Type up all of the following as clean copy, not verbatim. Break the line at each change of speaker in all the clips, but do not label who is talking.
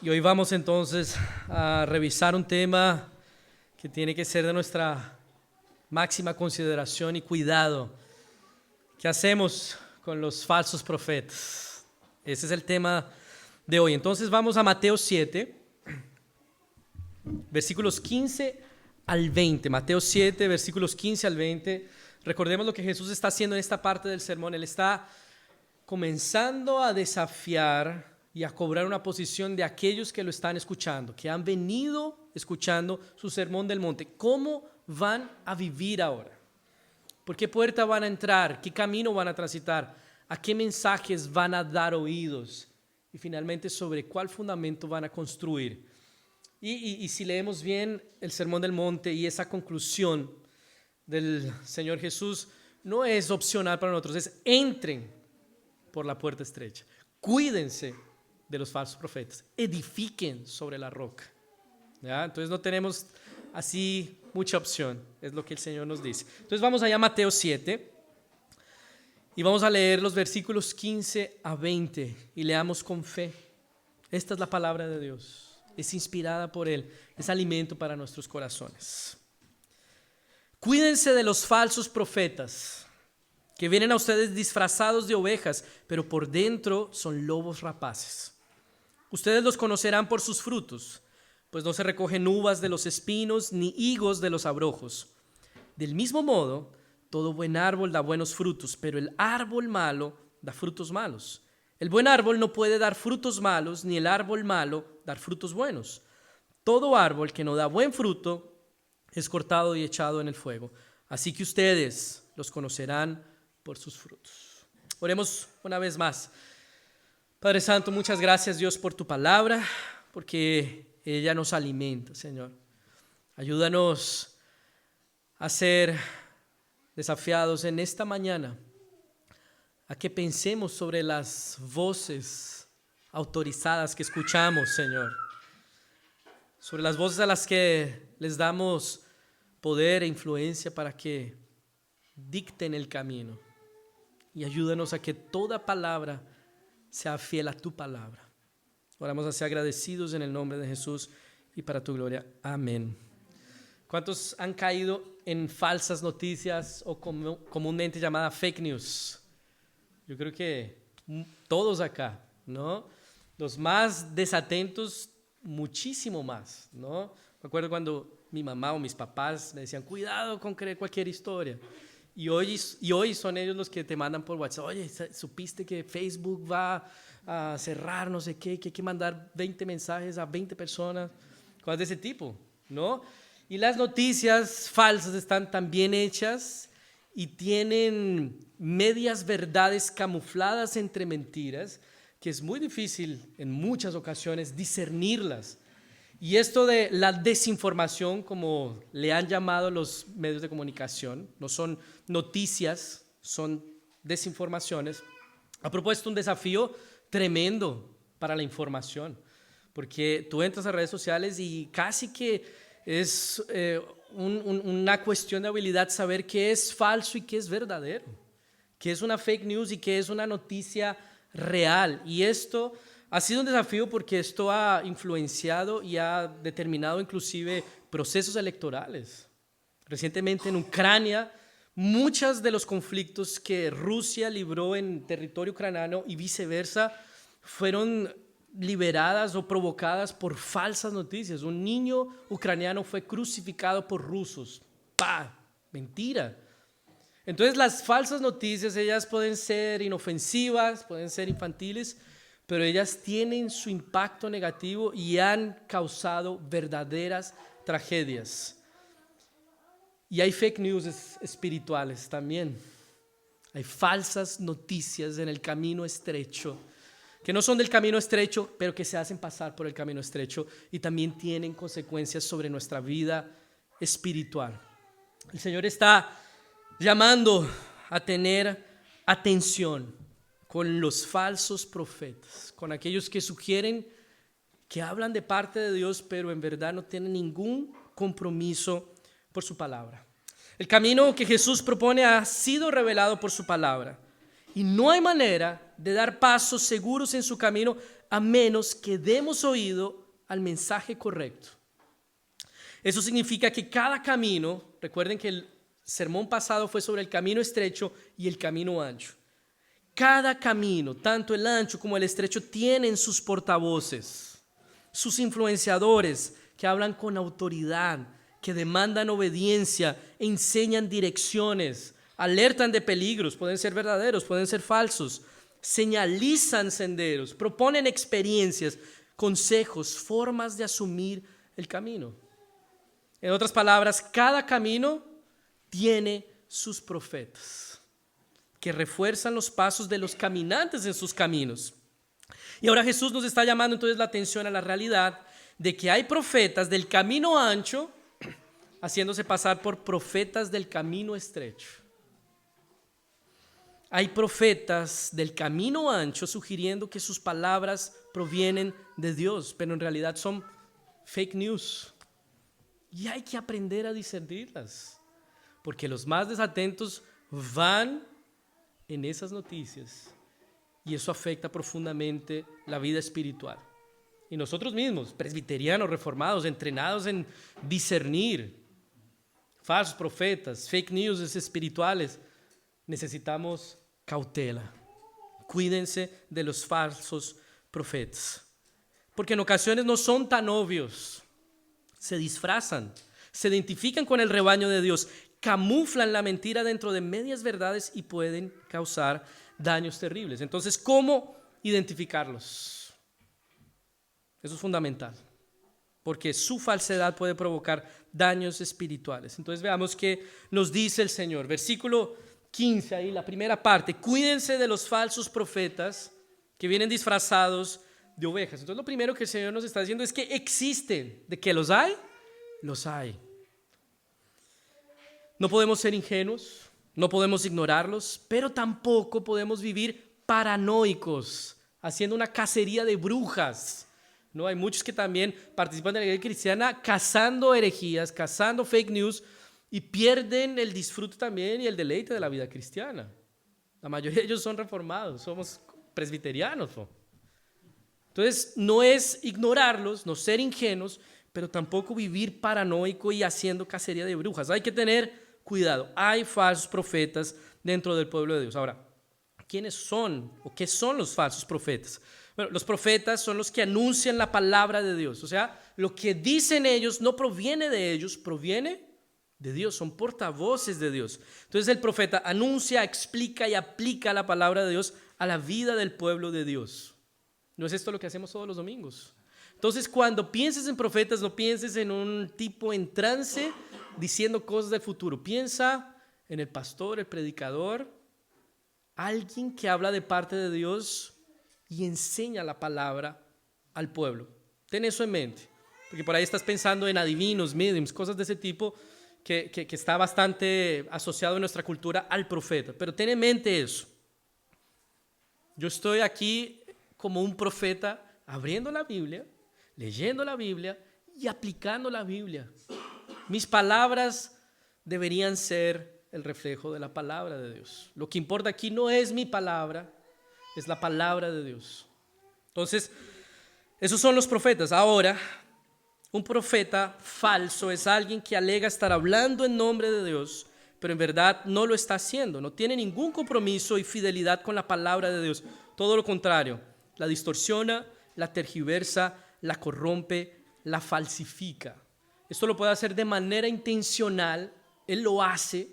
Y hoy vamos entonces a revisar un tema que tiene que ser de nuestra máxima consideración y cuidado. ¿Qué hacemos con los falsos profetas? Ese es el tema de hoy. Entonces vamos a Mateo 7, versículos 15 al 20. Mateo 7, versículos 15 al 20. Recordemos lo que Jesús está haciendo en esta parte del sermón. Él está comenzando a desafiar y a cobrar una posición de aquellos que lo están escuchando, que han venido escuchando su sermón del monte. ¿Cómo van a vivir ahora? ¿Por qué puerta van a entrar? ¿Qué camino van a transitar? ¿A qué mensajes van a dar oídos? Y finalmente, ¿sobre cuál fundamento van a construir? Y si leemos bien el sermón del monte y esa conclusión del Señor Jesús, no es opcional para nosotros, es entren por la puerta estrecha. Cuídense de los falsos profetas, edifiquen sobre la roca. ¿Ya? Entonces no tenemos así mucha opción, es lo que el Señor nos dice. Entonces vamos allá a Mateo 7 y vamos a leer los versículos 15 a 20 y leamos con fe. Esta es la palabra de Dios, es inspirada por Él, es alimento para nuestros corazones. Cuídense de los falsos profetas que vienen a ustedes disfrazados de ovejas, pero por dentro son lobos rapaces. Ustedes los conocerán por sus frutos, pues no se recogen uvas de los espinos ni higos de los abrojos. Del mismo modo, todo buen árbol da buenos frutos, pero el árbol malo da frutos malos. El buen árbol no puede dar frutos malos, ni el árbol malo dar frutos buenos. Todo árbol que no da buen fruto es cortado y echado en el fuego. Así que ustedes los conocerán por sus frutos. Oremos una vez más. Padre Santo, muchas gracias, Dios, por tu palabra, porque ella nos alimenta, Señor. Ayúdanos a ser desafiados en esta mañana, a que pensemos sobre las voces autorizadas que escuchamos, Señor, sobre las voces a las que les damos poder e influencia para que dicten el camino. Y ayúdanos a que toda palabra sea fiel a tu palabra. Oramos así agradecidos en el nombre de Jesús y para tu gloria. Amén. ¿Cuántos han caído en falsas noticias o comúnmente llamada fake news? Yo creo que todos acá, ¿no? Los más desatentos, muchísimo más, ¿no? Me acuerdo cuando mi mamá o mis papás me decían, cuidado con creer cualquier historia. Y hoy son ellos los que te mandan por WhatsApp, oye, ¿supiste que Facebook va a cerrar no sé qué, que hay que mandar 20 mensajes a 20 personas? Cosas de ese tipo, ¿no? Y las noticias falsas están tan bien hechas y tienen medias verdades camufladas entre mentiras que es muy difícil en muchas ocasiones discernirlas. Y esto de la desinformación, como le han llamado los medios de comunicación, no son noticias, son desinformaciones, ha propuesto un desafío tremendo para la información, porque tú entras a redes sociales y casi que es una cuestión de habilidad saber qué es falso y qué es verdadero, qué es una fake news y qué es una noticia real. Y esto ha sido un desafío porque esto ha influenciado y ha determinado inclusive procesos electorales. Recientemente en Ucrania, muchos de los conflictos que Rusia libró en territorio ucraniano y viceversa fueron liberadas o provocadas por falsas noticias. Un niño ucraniano fue crucificado por rusos. ¡Pah! Mentira. Entonces las falsas noticias, ellas pueden ser inofensivas, pueden ser infantiles, pero ellas tienen su impacto negativo y han causado verdaderas tragedias. Y hay fake news espirituales también. Hay falsas noticias en el camino estrecho, que no son del camino estrecho, pero que se hacen pasar por el camino estrecho y también tienen consecuencias sobre nuestra vida espiritual. El Señor está llamando a tener atención con los falsos profetas, con aquellos que sugieren, que hablan de parte de Dios, pero en verdad no tienen ningún compromiso por su palabra. El camino que Jesús propone ha sido revelado por su palabra y no hay manera de dar pasos seguros en su camino a menos que demos oído al mensaje correcto. Eso significa que cada camino, recuerden que el sermón pasado fue sobre el camino estrecho y el camino ancho. Cada camino, tanto el ancho como el estrecho, tienen sus portavoces, sus influenciadores que hablan con autoridad, que demandan obediencia, enseñan direcciones, alertan de peligros, pueden ser verdaderos, pueden ser falsos, señalizan senderos, proponen experiencias, consejos, formas de asumir el camino. En otras palabras, cada camino tiene sus profetas que refuerzan los pasos de los caminantes en sus caminos. Y ahora Jesús nos está llamando entonces la atención a la realidad de que hay profetas del camino ancho haciéndose pasar por profetas del camino estrecho. Hay profetas del camino ancho sugiriendo que sus palabras provienen de Dios, pero en realidad son fake news. Y hay que aprender a discernirlas, porque los más desatentos van en esas noticias y eso afecta profundamente la vida espiritual. Y nosotros mismos, presbiterianos, reformados, entrenados en discernir falsos profetas, fake news espirituales, necesitamos cautela. Cuídense de los falsos profetas, porque en ocasiones no son tan obvios. Se disfrazan, se identifican con el rebaño de Dios, camuflan la mentira dentro de medias verdades y pueden causar daños terribles. Entonces, ¿cómo identificarlos? Eso es fundamental, porque su falsedad puede provocar daños espirituales. Entonces veamos qué nos dice el Señor. Versículo 15, ahí la primera parte. Cuídense de los falsos profetas que vienen disfrazados de ovejas. Entonces lo primero que el Señor nos está diciendo es que existen. ¿De que los hay? Los hay. No podemos ser ingenuos, no podemos ignorarlos, pero tampoco podemos vivir paranoicos, haciendo una cacería de brujas. No, hay muchos que también participan de la iglesia cristiana cazando herejías, cazando fake news y pierden el disfrute también y el deleite de la vida cristiana. La mayoría de ellos son reformados, somos presbiterianos. Entonces, no es ignorarlos, no ser ingenuos, pero tampoco vivir paranoico y haciendo cacería de brujas. Hay que tener cuidado. Hay falsos profetas dentro del pueblo de Dios. Ahora, ¿quiénes son o qué son los falsos profetas? Bueno, los profetas son los que anuncian la palabra de Dios. O sea, lo que dicen ellos no proviene de ellos, proviene de Dios, son portavoces de Dios. Entonces el profeta anuncia, explica y aplica la palabra de Dios a la vida del pueblo de Dios. ¿No es esto lo que hacemos todos los domingos? Entonces, cuando pienses en profetas, no pienses en un tipo en trance diciendo cosas del futuro. Piensa en el pastor, el predicador, alguien que habla de parte de Dios y enseña la palabra al pueblo. Ten eso en mente, porque por ahí estás pensando en adivinos, mediums, cosas de ese tipo que está bastante asociado en nuestra cultura al profeta. Pero ten en mente eso. Yo estoy aquí como un profeta abriendo la Biblia, leyendo la Biblia y aplicando la Biblia. Mis palabras deberían ser el reflejo de la palabra de Dios. Lo que importa aquí no es mi palabra, es la palabra de Dios. Entonces, esos son los profetas. Ahora, un profeta falso es alguien que alega estar hablando en nombre de Dios, pero en verdad no lo está haciendo. No tiene ningún compromiso y fidelidad con la palabra de Dios. Todo lo contrario, la distorsiona, la tergiversa, la corrompe, la falsifica. Esto lo puede hacer de manera intencional. Él lo hace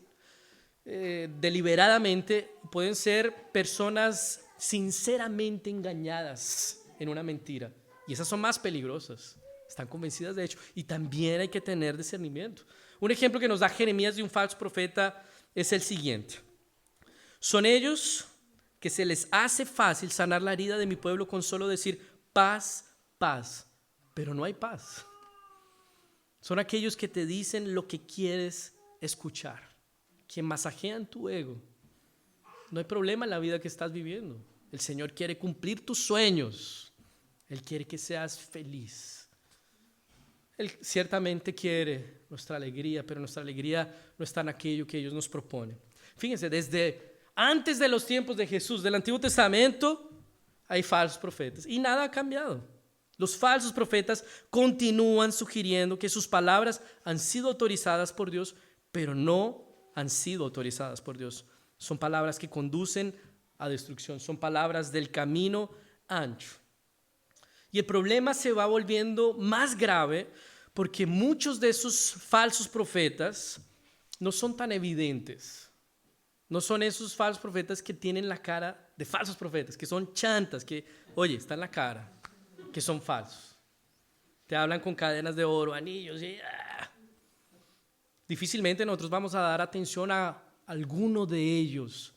deliberadamente. Pueden ser personas sinceramente engañadas en una mentira. Y esas son más peligrosas. Están convencidas de hecho. Y también hay que tener discernimiento. Un ejemplo que nos da Jeremías de un falso profeta es el siguiente. Son ellos que se les hace fácil sanar la herida de mi pueblo con solo decir paz, paz. Pero no hay paz. Son aquellos que te dicen lo que quieres escuchar, que masajean tu ego. No hay problema en la vida que estás viviendo. El Señor quiere cumplir tus sueños. Él quiere que seas feliz. Él ciertamente quiere nuestra alegría, pero nuestra alegría no está en aquello que ellos nos proponen. Fíjense, desde antes de los tiempos de Jesús, del Antiguo Testamento, hay falsos profetas y nada ha cambiado. Los falsos profetas continúan sugiriendo que sus palabras han sido autorizadas por Dios, pero no han sido autorizadas por Dios. Son palabras que conducen a destrucción, son palabras del camino ancho. Y el problema se va volviendo más grave porque muchos de esos falsos profetas no son tan evidentes. No son esos falsos profetas que tienen la cara de falsos profetas, que son chantas, que, oye, está en la cara, que son falsos. Te hablan con cadenas de oro, anillos y... Difícilmente nosotros vamos a dar atención a alguno de ellos,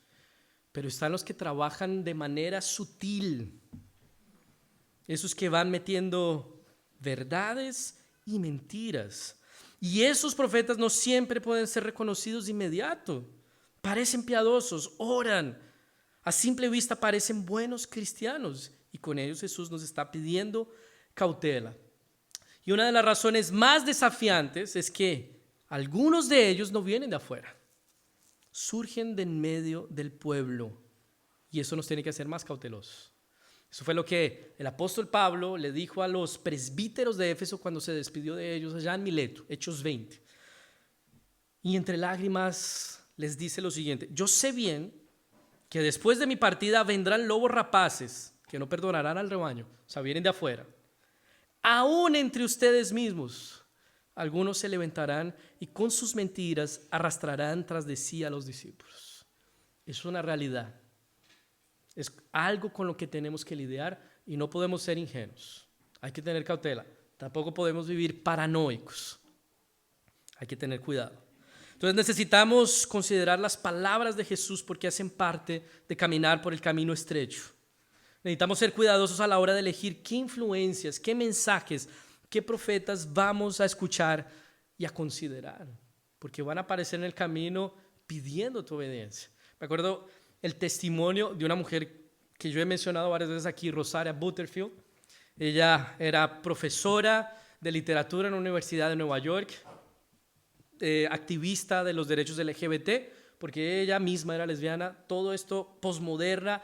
pero están los que trabajan de manera sutil. Esos que van metiendo verdades y mentiras. Y esos profetas no siempre pueden ser reconocidos de inmediato. Parecen piadosos, oran. A simple vista parecen buenos cristianos. Y con ellos Jesús nos está pidiendo cautela. Y una de las razones más desafiantes es que algunos de ellos no vienen de afuera. Surgen de en medio del pueblo. Y eso nos tiene que hacer más cautelosos. Eso fue lo que el apóstol Pablo le dijo a los presbíteros de Éfeso cuando se despidió de ellos allá en Mileto, Hechos 20. Y entre lágrimas les dice lo siguiente: yo sé bien que después de mi partida vendrán lobos rapaces que no perdonarán al rebaño, o sea, vienen de afuera. Aún entre ustedes mismos, algunos se levantarán y con sus mentiras arrastrarán tras de sí a los discípulos. Es una realidad. Es algo con lo que tenemos que lidiar y no podemos ser ingenuos. Hay que tener cautela. Tampoco podemos vivir paranoicos. Hay que tener cuidado. Entonces necesitamos considerar las palabras de Jesús porque hacen parte de caminar por el camino estrecho. Necesitamos ser cuidadosos a la hora de elegir qué influencias, qué mensajes, qué profetas vamos a escuchar y a considerar, porque van a aparecer en el camino pidiendo tu obediencia. Me acuerdo el testimonio de una mujer que yo he mencionado varias veces aquí, Rosaria Butterfield. Ella era profesora de literatura en la Universidad de Nueva York, activista de los derechos LGBT, porque ella misma era lesbiana, todo esto posmoderna,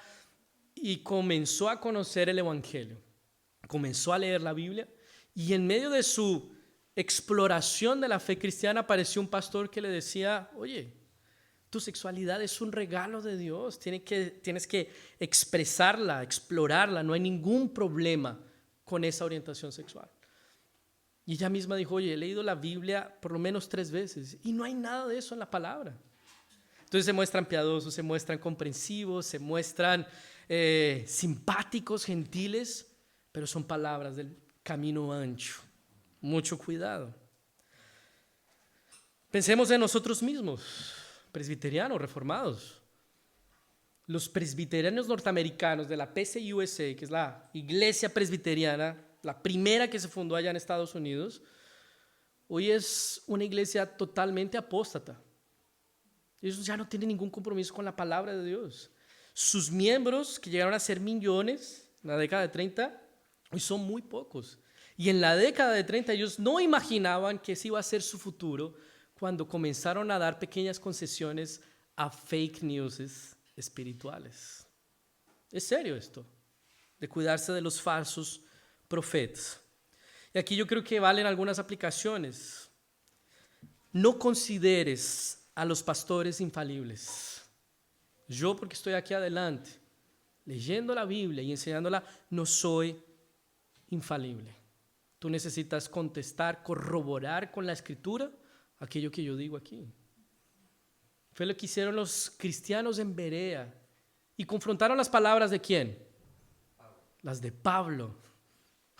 y comenzó a conocer el Evangelio, comenzó a leer la Biblia, y en medio de su exploración de la fe cristiana apareció un pastor que le decía: oye, tu sexualidad es un regalo de Dios, tienes que expresarla, explorarla, no hay ningún problema con esa orientación sexual. Y ella misma dijo: oye, he leído la Biblia por lo menos 3 veces y no hay nada de eso en la palabra. Entonces se muestran piadosos, se muestran comprensivos, se muestran simpáticos, gentiles, pero son palabras del camino ancho. Mucho cuidado. Pensemos en nosotros mismos, presbiterianos, reformados. Los presbiterianos norteamericanos de la PCUSA, que es la iglesia presbiteriana, la primera que se fundó allá en Estados Unidos, hoy es una iglesia totalmente apóstata. Ellos ya no tienen ningún compromiso con la palabra de Dios. Sus miembros, que llegaron a ser millones en la década de 30, hoy son muy pocos. Y en la década de 30 ellos no imaginaban que ese iba a ser su futuro cuando comenzaron a dar pequeñas concesiones a fake news espirituales. Es serio esto, de cuidarse de los falsos profetas. Y aquí yo creo que valen algunas aplicaciones. No consideres a los pastores infalibles. Yo, porque estoy aquí adelante, leyendo la Biblia y enseñándola, no soy infalible. Tú necesitas contestar, corroborar con la Escritura aquello que yo digo aquí. Fue lo que hicieron los cristianos en Berea. Y confrontaron las palabras ¿de quién? Las de Pablo.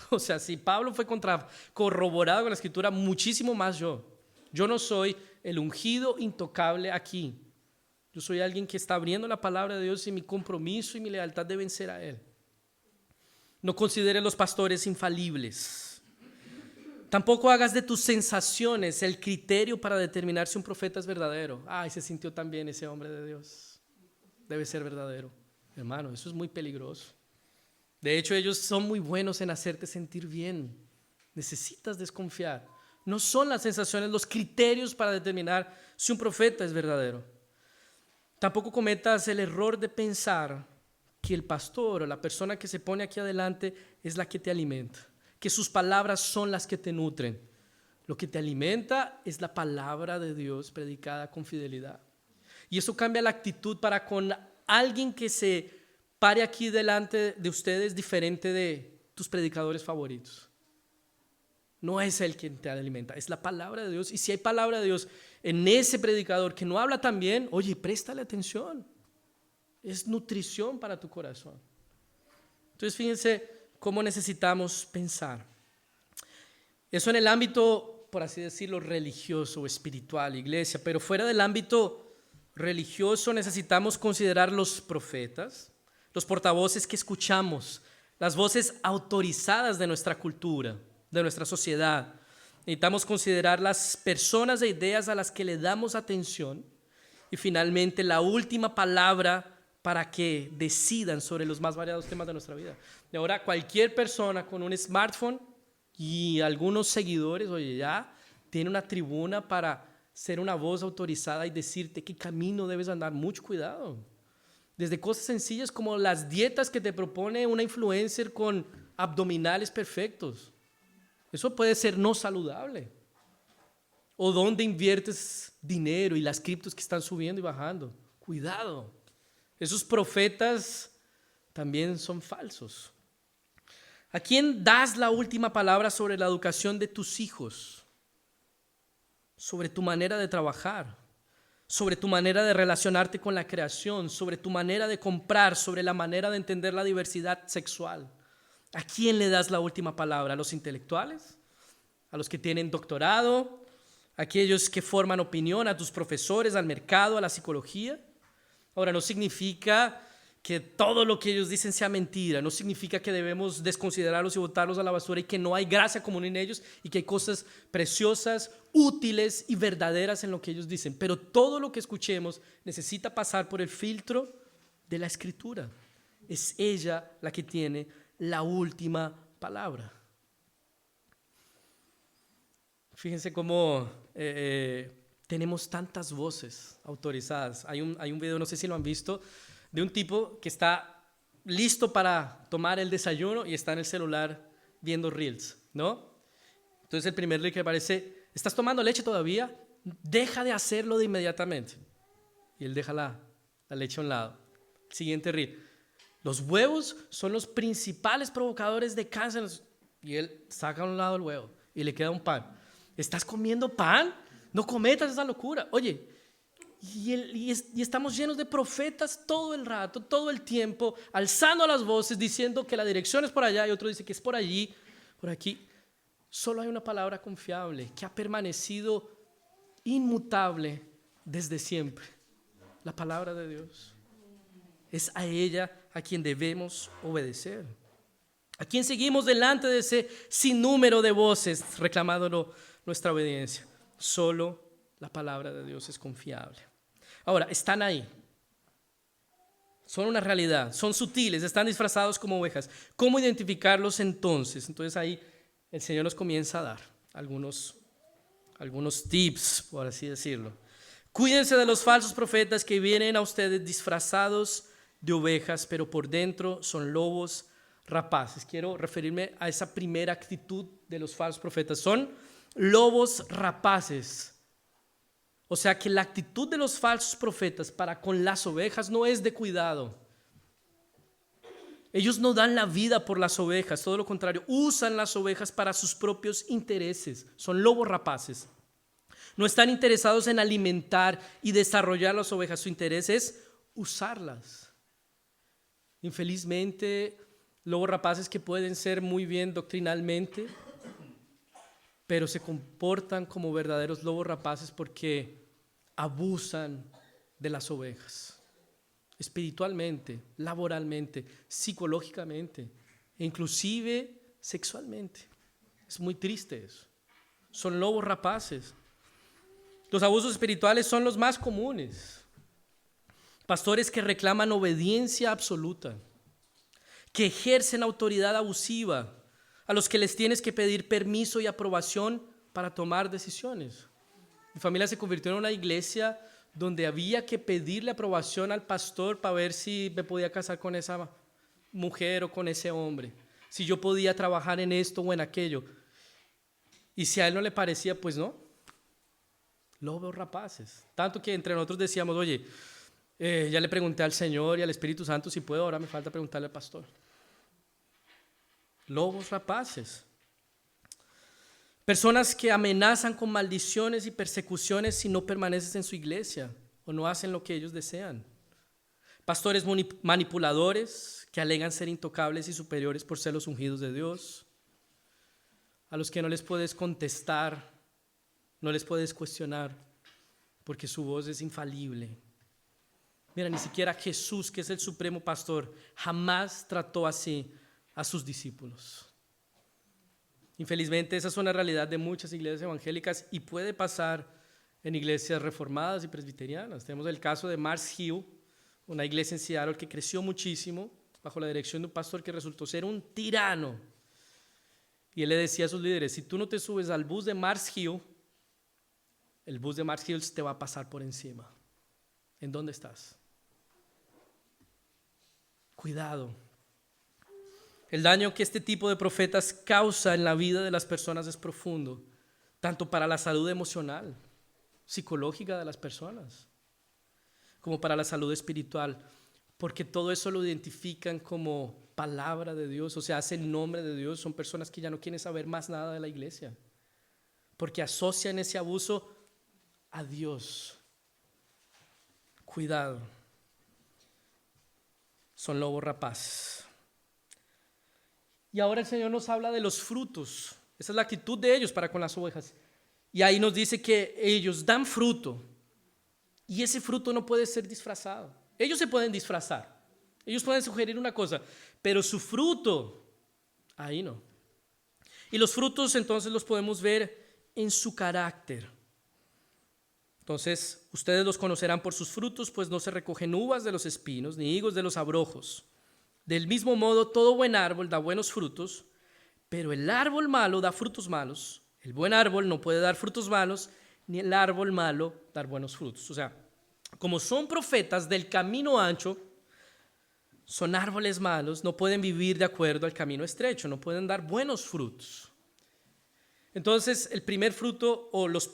O sea, si Pablo fue corroborado con la Escritura, muchísimo más yo. Yo no soy el ungido intocable aquí. Yo soy alguien que está abriendo la palabra de Dios y mi compromiso y mi lealtad deben ser a Él. No consideres los pastores infalibles. Tampoco hagas de tus sensaciones el criterio para determinar si un profeta es verdadero. Ay, se sintió tan bien ese hombre de Dios. Debe ser verdadero. Hermano, eso es muy peligroso. De hecho, ellos son muy buenos en hacerte sentir bien. Necesitas desconfiar. No son las sensaciones los criterios para determinar si un profeta es verdadero. Tampoco cometas el error de pensar que que el pastor o la persona que se pone aquí adelante es la que te alimenta, que sus palabras son las que te nutren. Lo que te alimenta es la palabra de Dios predicada con fidelidad. Y eso cambia la actitud para con alguien que se pare aquí delante de ustedes diferente de tus predicadores favoritos. No es Él quien te alimenta, es la palabra de Dios. Y si hay palabra de Dios en ese predicador que no habla tan bien, oye, préstale atención. Es nutrición para tu corazón. Entonces fíjense cómo necesitamos pensar. Eso en el ámbito, por así decirlo, religioso o espiritual, iglesia. Pero fuera del ámbito religioso necesitamos considerar los profetas, los portavoces que escuchamos, las voces autorizadas de nuestra cultura, de nuestra sociedad. Necesitamos considerar las personas e ideas a las que le damos atención y finalmente la última palabra para que decidan sobre los más variados temas de nuestra vida. Y ahora cualquier persona con un smartphone y algunos seguidores, oye, ya tiene una tribuna para ser una voz autorizada y decirte qué camino debes andar. Mucho cuidado. Desde cosas sencillas como las dietas que te propone una influencer con abdominales perfectos. Eso puede ser no saludable. O dónde inviertes dinero y las criptos que están subiendo y bajando. Cuidado. Esos profetas también son falsos. ¿A quién das la última palabra sobre la educación de tus hijos? Sobre tu manera de trabajar, sobre tu manera de relacionarte con la creación, sobre tu manera de comprar, sobre la manera de entender la diversidad sexual. ¿A quién le das la última palabra? ¿A los intelectuales? ¿A los que tienen doctorado? ¿A aquellos que forman opinión? ¿A tus profesores? ¿Al mercado? ¿A la psicología? Ahora, no significa que todo lo que ellos dicen sea mentira, no significa que debemos desconsiderarlos y botarlos a la basura y que no hay gracia común en ellos y que hay cosas preciosas, útiles y verdaderas en lo que ellos dicen. Pero todo lo que escuchemos necesita pasar por el filtro de la Escritura. Es ella la que tiene la última palabra. Fíjense cómo tenemos tantas voces autorizadas. Hay un video, no sé si lo han visto, de un tipo que está listo para tomar el desayuno y está en el celular viendo reels, ¿no? Entonces el primer reel que aparece, ¿estás tomando leche todavía? Deja de hacerlo de inmediatamente. Y él deja la leche a un lado. Siguiente reel. Los huevos son los principales provocadores de cáncer. Y él saca a un lado el huevo y le queda un pan. ¿Estás comiendo pan? No cometas esa locura. Oye, y estamos llenos de profetas todo el rato, todo el tiempo, alzando las voces, diciendo que la dirección es por allá y otro dice que es por allí, por aquí. Solo hay una palabra confiable que ha permanecido inmutable desde siempre. La palabra de Dios. Es a ella a quien debemos obedecer. ¿A quién seguimos delante de ese sinnúmero de voces reclamando nuestra obediencia? Solo la palabra de Dios es confiable. Ahora, están ahí. Son una realidad, son sutiles, están disfrazados como ovejas. ¿Cómo identificarlos entonces? Entonces ahí el Señor nos comienza a dar algunos tips, por así decirlo. Cuídense de los falsos profetas que vienen a ustedes disfrazados de ovejas, pero por dentro son lobos rapaces. Quiero referirme a esa primera actitud de los falsos profetas. Son lobos rapaces. O sea que la actitud de los falsos profetas para con las ovejas no es de cuidado. Ellos no dan la vida por las ovejas, todo lo contrario, usan las ovejas para sus propios intereses. Son lobos rapaces. No están interesados en alimentar y desarrollar las ovejas, su interés es usarlas. Infelizmente, lobos rapaces que pueden ser muy bien doctrinalmente, pero se comportan como verdaderos lobos rapaces porque abusan de las ovejas, espiritualmente, laboralmente, psicológicamente e inclusive sexualmente. Es muy triste eso. Son lobos rapaces. Los abusos espirituales son los más comunes. Pastores que reclaman obediencia absoluta, que ejercen autoridad abusiva, a los que les tienes que pedir permiso y aprobación para tomar decisiones. Mi familia se convirtió en una iglesia donde había que pedirle aprobación al pastor para ver si me podía casar con esa mujer o con ese hombre, si yo podía trabajar en esto o en aquello. Y si a él no le parecía, pues no. Lobos rapaces. Tanto que entre nosotros decíamos, oye, ya le pregunté al Señor y al Espíritu Santo si puedo, ahora me falta preguntarle al pastor. Lobos rapaces. Personas que amenazan con maldiciones y persecuciones si no permaneces en su iglesia o no hacen lo que ellos desean. Pastores manipuladores que alegan ser intocables y superiores por ser los ungidos de Dios, a los que no les puedes contestar, no les puedes cuestionar, porque su voz es infalible. Mira, ni siquiera Jesús, que es el supremo pastor, jamás trató así a sus discípulos. Infelizmente, esa es una realidad de muchas iglesias evangélicas y puede pasar en iglesias reformadas y presbiterianas. Tenemos el caso de Mars Hill, una iglesia en Seattle que creció muchísimo bajo la dirección de un pastor que resultó ser un tirano. Y él le decía a sus líderes, si tú no te subes al bus de Mars Hill, el bus de Mars Hill te va a pasar por encima. ¿En dónde estás? Cuidado. El daño que este tipo de profetas causa en la vida de las personas es profundo, tanto para la salud emocional, psicológica de las personas, como para la salud espiritual, porque todo eso lo identifican como palabra de Dios, o sea, hace el nombre de Dios. Son personas que ya no quieren saber más nada de la iglesia, porque asocian ese abuso a Dios. Cuidado, son lobos rapaces. Y ahora el Señor nos habla de los frutos. Esa es la actitud de ellos para con las ovejas. Y ahí nos dice que ellos dan fruto. Y ese fruto no puede ser disfrazado. Ellos se pueden disfrazar. Ellos pueden sugerir una cosa. Pero su fruto, ahí no. Y los frutos entonces los podemos ver en su carácter. Entonces, ustedes los conocerán por sus frutos, pues no se recogen uvas de los espinos, ni higos de los abrojos. Del mismo modo, todo buen árbol da buenos frutos, pero el árbol malo da frutos malos. El buen árbol no puede dar frutos malos, ni el árbol malo dar buenos frutos. O sea, como son profetas del camino ancho, son árboles malos, no pueden vivir de acuerdo al camino estrecho, no pueden dar buenos frutos. Entonces, el primer fruto o los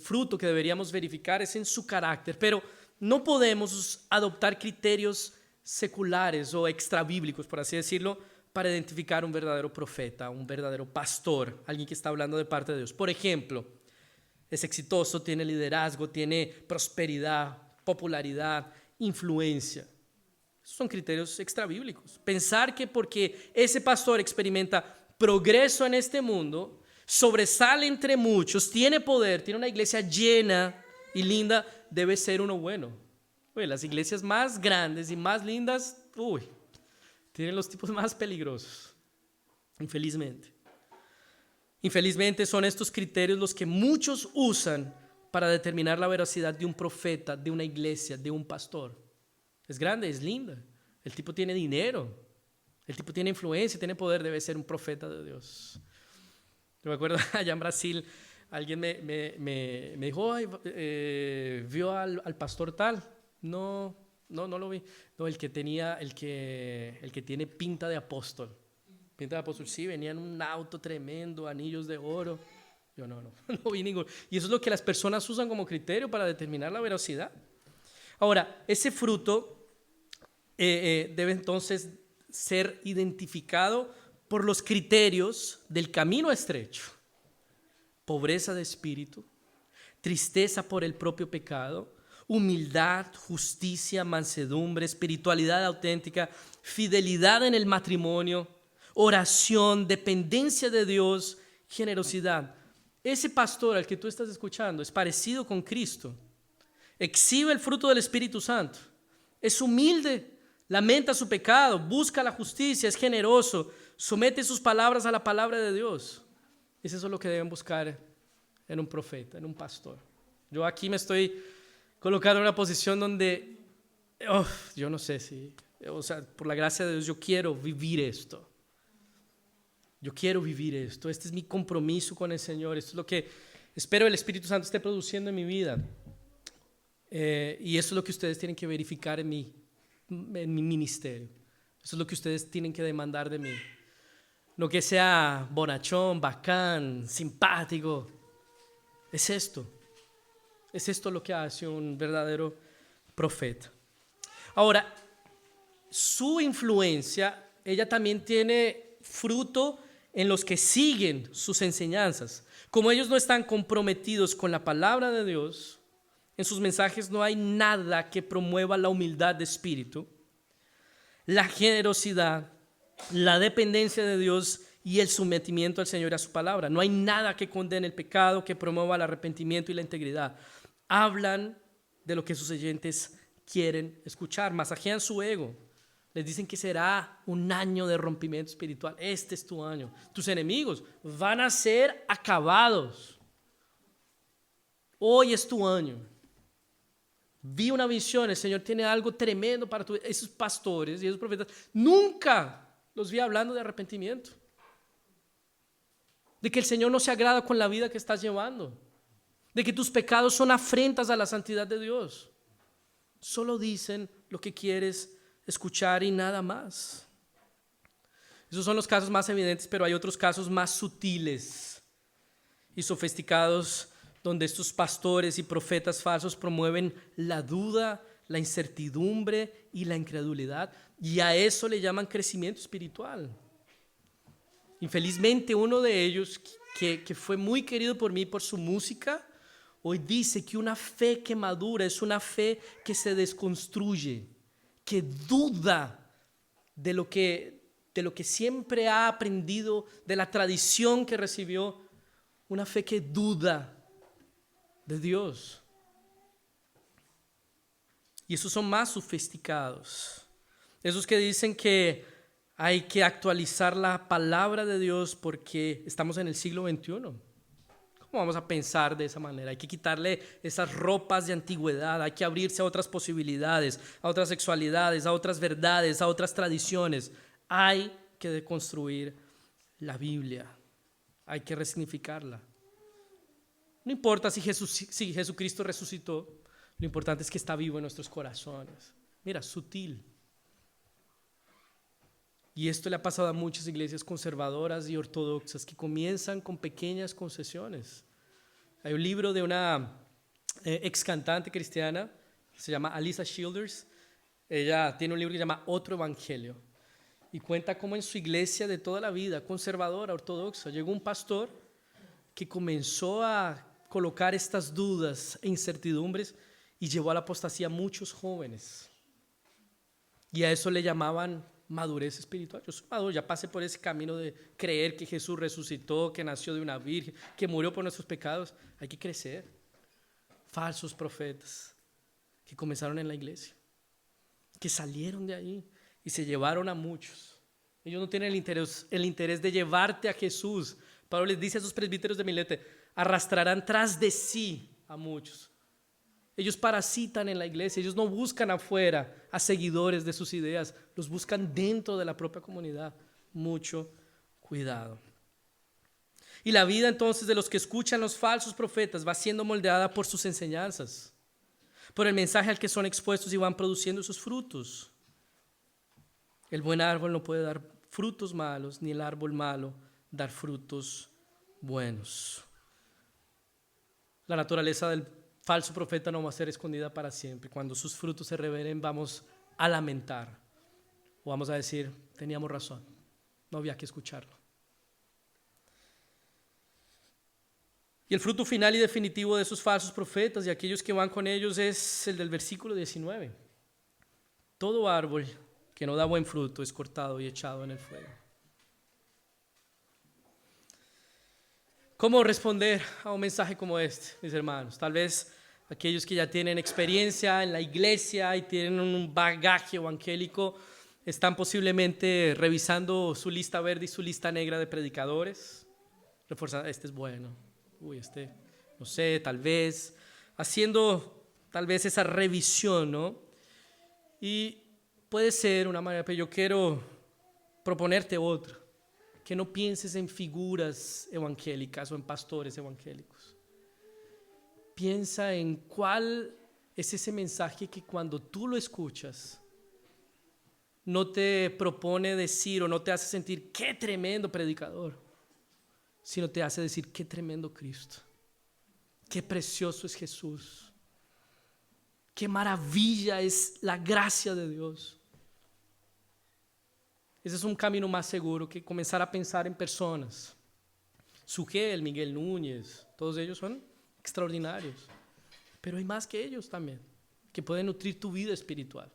frutos que deberíamos verificar es en su carácter, pero no podemos adoptar criterios seculares o extrabíblicos, por así decirlo, para identificar un verdadero profeta, un verdadero pastor, alguien que está hablando de parte de Dios. Por ejemplo, es exitoso, tiene liderazgo, tiene prosperidad, popularidad, influencia. Esos son criterios extrabíblicos. Pensar que porque ese pastor experimenta progreso en este mundo, sobresale entre muchos, tiene poder, tiene una iglesia llena y linda, debe ser uno bueno. Las iglesias más grandes y más lindas, tienen los tipos más peligrosos, infelizmente. Infelizmente son estos criterios los que muchos usan para determinar la veracidad de un profeta, de una iglesia, de un pastor. Es grande, es linda, el tipo tiene dinero, el tipo tiene influencia, tiene poder, debe ser un profeta de Dios. Yo me acuerdo allá en Brasil, alguien me dijo, ¿vio al pastor tal? No lo vi. No, el que tiene pinta de apóstol. Pinta de apóstol, sí, venía en un auto tremendo, anillos de oro. Yo no vi ninguno. Y eso es lo que las personas usan como criterio para determinar la veracidad. Ahora, ese fruto debe entonces ser identificado por los criterios del camino estrecho. Pobreza de espíritu, tristeza por el propio pecado, humildad, justicia, mansedumbre, espiritualidad auténtica, fidelidad en el matrimonio, oración, dependencia de Dios, generosidad. Ese pastor al que tú estás escuchando es parecido con Cristo, exhibe el fruto del Espíritu Santo, es humilde, lamenta su pecado, busca la justicia, es generoso, somete sus palabras a la palabra de Dios. Es eso lo que deben buscar en un profeta, en un pastor. Yo aquí me estoy colocado en una posición donde, yo no sé si, por la gracia de Dios, yo quiero vivir esto. Yo quiero vivir esto. Este es mi compromiso con el Señor. Esto es lo que espero el Espíritu Santo esté produciendo en mi vida. Y eso es lo que ustedes tienen que verificar en mi ministerio. Eso es lo que ustedes tienen que demandar de mí. No que sea bonachón, bacán, simpático. Es esto. Es esto lo que hace un verdadero profeta. Ahora, su influencia, ella también tiene fruto en los que siguen sus enseñanzas. Como ellos no están comprometidos con la palabra de Dios, en sus mensajes no hay nada que promueva la humildad de espíritu, la generosidad, la dependencia de Dios y el sometimiento al Señor y a su palabra. No hay nada que condene el pecado, que promueva el arrepentimiento y la integridad. Hablan de lo que sus oyentes quieren escuchar, masajean su ego. Les dicen que será un año de rompimiento espiritual. Este es tu año. Tus enemigos van a ser acabados. Hoy es tu año. Vi una visión, el Señor tiene algo tremendo para esos pastores y esos profetas. Nunca los vi hablando de arrepentimiento. De que el Señor no se agrada con la vida que estás llevando. De que tus pecados son afrentas a la santidad de Dios. Solo dicen lo que quieres escuchar y nada más. Esos son los casos más evidentes, pero hay otros casos más sutiles y sofisticados donde estos pastores y profetas falsos promueven la duda, la incertidumbre y la incredulidad, y a eso le llaman crecimiento espiritual. Infelizmente, uno de ellos, que fue muy querido por mí por su música, hoy dice que una fe que madura es una fe que se desconstruye, que duda de lo que siempre ha aprendido, de la tradición que recibió, una fe que duda de Dios. Y esos son más sofisticados. Esos que dicen que hay que actualizar la palabra de Dios porque estamos en el siglo XXI. ¿Cómo vamos a pensar de esa manera? Hay que quitarle esas ropas de antigüedad, hay que abrirse a otras posibilidades, a otras sexualidades, a otras verdades, a otras tradiciones. Hay que deconstruir la Biblia, hay que resignificarla. No importa si Jesucristo resucitó, lo importante es que está vivo en nuestros corazones. Mira, sutil. Y esto le ha pasado a muchas iglesias conservadoras y ortodoxas que comienzan con pequeñas concesiones. Hay un libro de una ex cantante cristiana, se llama Alisa Childers. Ella tiene un libro que se llama Otro Evangelio. Y cuenta cómo en su iglesia de toda la vida, conservadora, ortodoxa, llegó un pastor que comenzó a colocar estas dudas e incertidumbres y llevó a la apostasía a muchos jóvenes. Y a eso le llamaban madurez espiritual. Yo soy maduro, ya pasé por ese camino de creer que Jesús resucitó, que nació de una virgen, que murió por nuestros pecados. Hay que crecer. Falsos profetas que comenzaron en la iglesia, que salieron de ahí y se llevaron a muchos. Ellos no tienen el interés de llevarte a Jesús. Pablo les dice a sus presbíteros de Milete, arrastrarán tras de sí a muchos. Ellos parasitan en la iglesia, ellos no buscan afuera a seguidores de sus ideas, los buscan dentro de la propia comunidad. Mucho cuidado. Y la vida entonces de los que escuchan los falsos profetas va siendo moldeada por sus enseñanzas, por el mensaje al que son expuestos y van produciendo sus frutos. El buen árbol no puede dar frutos malos, ni el árbol malo dar frutos buenos. La naturaleza del falso profeta no va a ser escondida para siempre. Cuando sus frutos se revelen, vamos a lamentar o vamos a decir, teníamos razón, no había que escucharlo. Y el fruto final y definitivo de esos falsos profetas y aquellos que van con ellos es el del versículo 19. Todo árbol que no da buen fruto es cortado y echado en el fuego. ¿Cómo responder a un mensaje como este, mis hermanos? Tal vez aquellos que ya tienen experiencia en la iglesia y tienen un bagaje evangélico están posiblemente revisando su lista verde y su lista negra de predicadores, reforzando, este es bueno, este, no sé, tal vez, haciendo tal vez esa revisión, ¿no? Y puede ser una manera, pero yo quiero proponerte otra, que no pienses en figuras evangélicas o en pastores evangélicos. Piensa en cuál es ese mensaje que cuando tú lo escuchas no te propone decir o no te hace sentir qué tremendo predicador, sino te hace decir qué tremendo Cristo, qué precioso es Jesús, qué maravilla es la gracia de Dios. Ese es un camino más seguro que comenzar a pensar en personas. Sugel, Miguel Núñez, todos ellos son extraordinarios, pero hay más que ellos también, que pueden nutrir tu vida espiritual.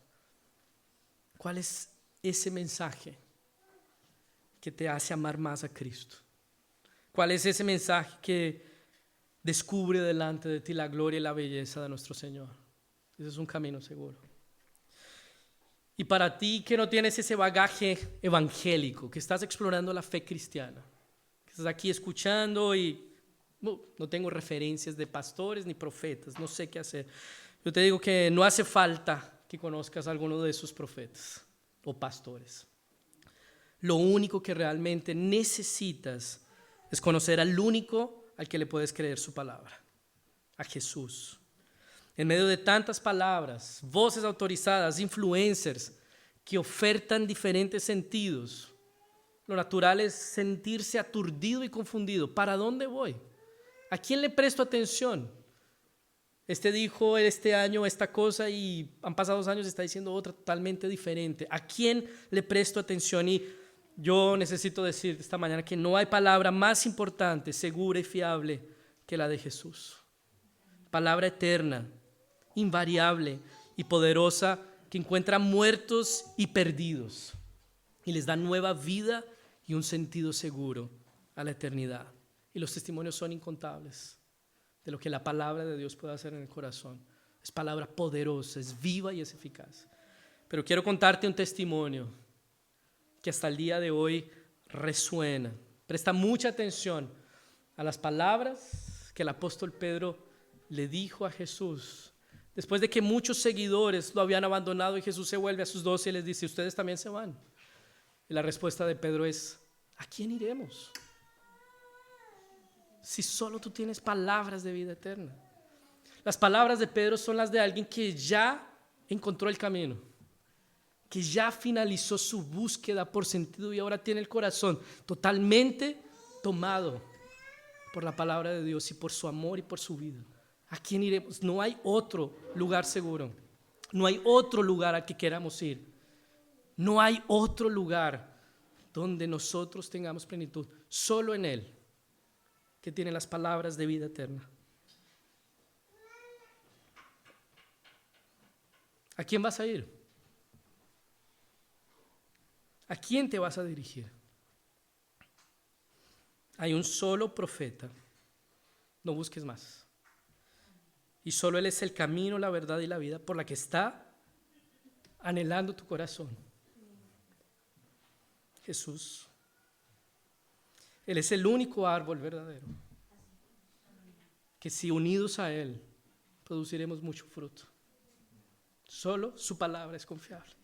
¿Cuál es ese mensaje que te hace amar más a Cristo? ¿Cuál es ese mensaje que descubre delante de ti la gloria y la belleza de nuestro Señor? Ese es un camino seguro. Y para ti que no tienes ese bagaje evangélico, que estás explorando la fe cristiana, que estás aquí escuchando y no tengo referencias de pastores ni profetas, no sé qué hacer. Yo te digo que no hace falta que conozcas a alguno de esos profetas o pastores. Lo único que realmente necesitas es conocer al único al que le puedes creer su palabra, a Jesús. En medio de tantas palabras, voces autorizadas, influencers que ofertan diferentes sentidos, lo natural es sentirse aturdido y confundido. ¿Para dónde voy? ¿A quién le presto atención? Este dijo este año esta cosa y han pasado 2 años y está diciendo otra totalmente diferente. ¿A quién le presto atención? Y yo necesito decir esta mañana que no hay palabra más importante, segura y fiable que la de Jesús. Palabra eterna, invariable y poderosa que encuentra muertos y perdidos y les da nueva vida y un sentido seguro a la eternidad. Y los testimonios son incontables de lo que la palabra de Dios puede hacer en el corazón. Es palabra poderosa, es viva y es eficaz. Pero quiero contarte un testimonio que hasta el día de hoy resuena. Presta mucha atención a las palabras que el apóstol Pedro le dijo a Jesús después de que muchos seguidores lo habían abandonado y Jesús se vuelve a sus 12 y les dice: ¿ustedes también se van? Y la respuesta de Pedro es: ¿a quién iremos? Si solo tú tienes palabras de vida eterna. Las palabras de Pedro son las de alguien que ya encontró el camino, que ya finalizó su búsqueda por sentido y ahora tiene el corazón totalmente tomado por la palabra de Dios y por su amor y por su vida. ¿A quién iremos? No hay otro lugar seguro. No hay otro lugar al que queramos ir. No hay otro lugar donde nosotros tengamos plenitud. Solo en Él, que tiene las palabras de vida eterna. ¿A quién vas a ir? ¿A quién te vas a dirigir? Hay un solo profeta. No busques más. Y solo Él es el camino, la verdad y la vida por la que está anhelando tu corazón. Jesús. Él es el único árbol verdadero, que si unidos a Él produciremos mucho fruto. Solo su palabra es confiable.